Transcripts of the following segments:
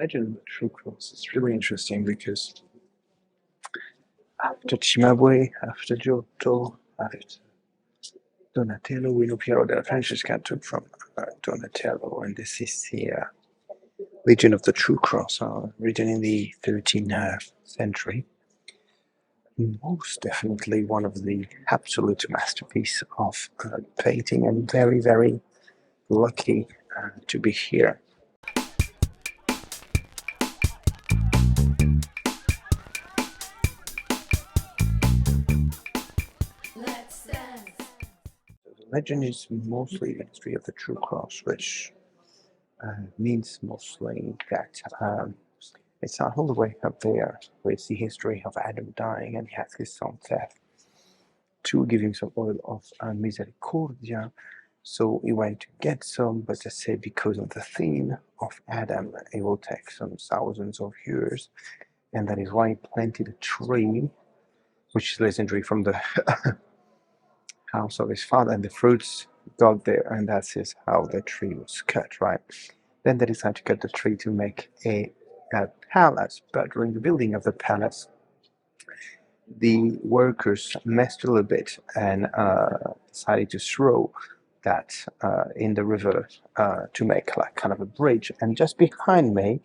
Legend of the True Cross is really interesting because after Cimabue, after Giotto, after Donatello, we know Piero della Francesca took from Donatello, and this is the Legion of the True Cross, written in the 13th century. Most definitely one of the absolute masterpiece of painting, and very, very lucky to be here. The legend is mostly the history of the True Cross, which means mostly that it's not all the way up there, where it's the history of Adam dying and he has his son Seth to give him some oil of misericordia. So he went to get some, but just say because of the theme of Adam, it will take some thousands of years. And that is why he planted a tree, which is legendary from the house of his father, and the fruits got there, and that's how the tree was cut, right? Then they decided to cut the tree to make a palace, but during the building of the palace, the workers messed a little bit and decided to throw that in the river to make like kind of a bridge. And just behind me,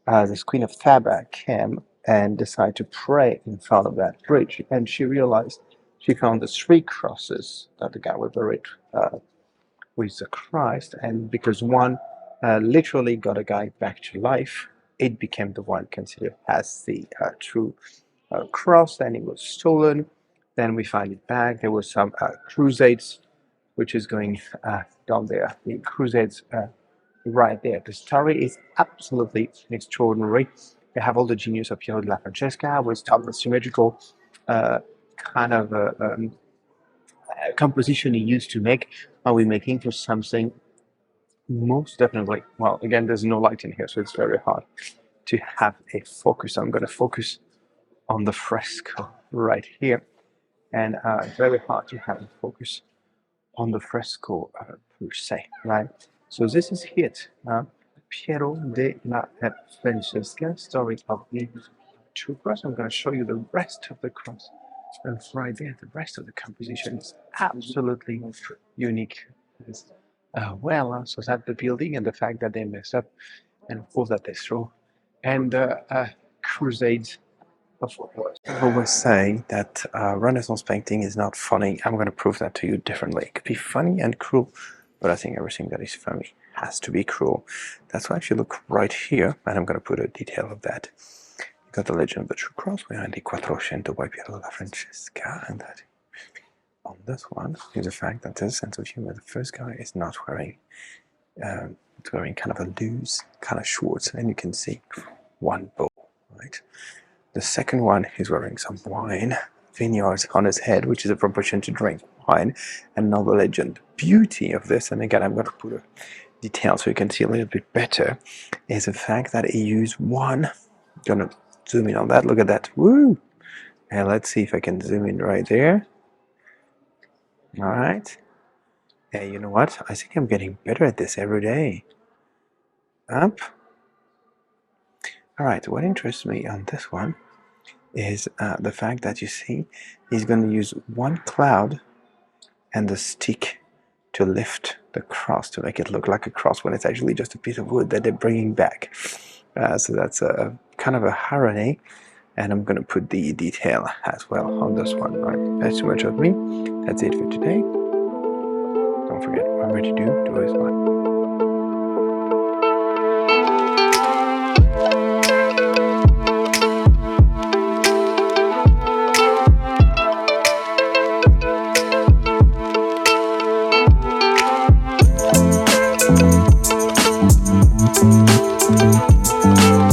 this Queen of Thaba came and decided to pray in front of that bridge, and she realized she found the three crosses that the guy was buried with the Christ, and because one literally got a guy back to life, it became the one considered as the true cross. Then it was stolen. Then we find it back. There was some crusades, which is going down there. The crusades right there. The story is absolutely extraordinary. They have all the genius of Piero della Francesca, with the symmetrical kind of composition he used to make. Are we making for something? Most definitely. Well, again, there's no light in here, so it's very hard to have a focus. I'm going to focus on the fresco right here, and very hard to have a focus on the fresco per se, right? So this is it. Piero della Francesca, story of the True Cross. I'm going to show you the rest of the cross. And right there, the rest of the composition is absolutely unique. So that's the building and the fact that they messed up, and of course that they throw, and crusades. Of course, I always say that Renaissance painting is not funny. I'm going to prove that to you differently. It could be funny and cruel, but I think everything that is funny has to be cruel. That's why if you look right here, and I'm going to put a detail of that, you got the Legend of the True Cross behind the Quattrocento by Piero della Francesca, and that on this one is the fact that there's a sense of humor. The first guy is not wearing, it's wearing kind of a loose kind of shorts, and you can see one bow, right? The second one is wearing some wine vineyards on his head, which is a proportion to drink wine. And now the legend beauty of this, and again I'm going to put a detail so you can see a little bit better, is the fact that he used one. Gonna zoom in on that. Look at that. Woo! And let's see if I can zoom in right there. All right. Hey, you know what? I think I'm getting better at this every day. Up. All right. What interests me on this one is the fact that you see he's going to use one cloud and the stick to lift the cross to make it look like a cross when it's actually just a piece of wood that they're bringing back. So that's a kind of a irony, and I'm going to put the detail as well on this one. Right, that's too much of me. That's it for today. Don't forget, remember to do is fine. Thank you.